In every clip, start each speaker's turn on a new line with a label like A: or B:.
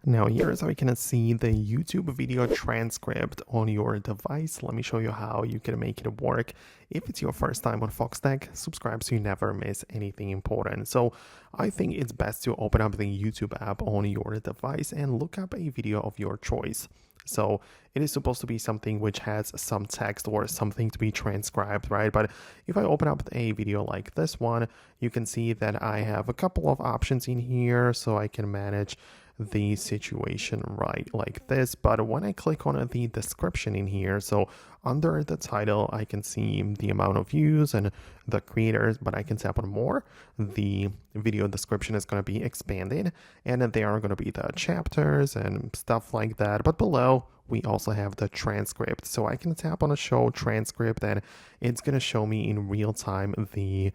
A: Now here's how you can see the YouTube video transcript on your device. Let me show you how you can make it work. If it's your first time on Foxtecc, subscribe so you never miss anything important. So I think it's best to open up the YouTube app on your device and look up a video of your choice. So it is supposed to be something which has some text or something to be transcribed, right? But if I open up a video like this one, you can see that I have a couple of options in here, so I can manage the situation right like this. But when I click on the description in here, so under the title, I can see the amount of views and the creators, but I can tap on more. The video description is going to be expanded, and then there are going to be the chapters and stuff like that. But below, we also have the transcript. So I can tap on a show transcript, and it's going to show me in real time the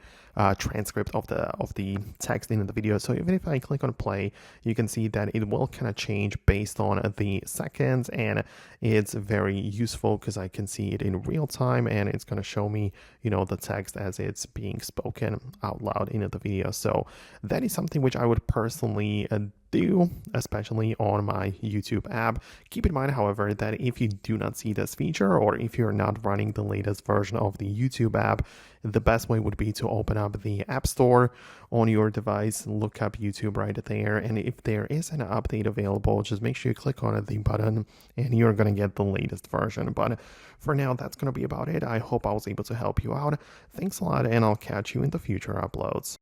A: transcript of the text in the video. So even if I click on play, you can see that it will kind of change based on the seconds, and it's very useful because I can see it in real time, and it's going to show me, the text as it's being spoken out loud in the video. So that is something which I would personally do, especially on my YouTube app. Keep in mind, however, that if you do not see this feature, or if you're not running the latest version of the YouTube app, the best way would be to open up the App Store on your device, look up YouTube right there, and if there is an update available, just make sure you click on the button and you're going to get the latest version. But for now, that's going to be about it. I hope I was able to help you out. Thanks a lot, and I'll catch you in the future uploads.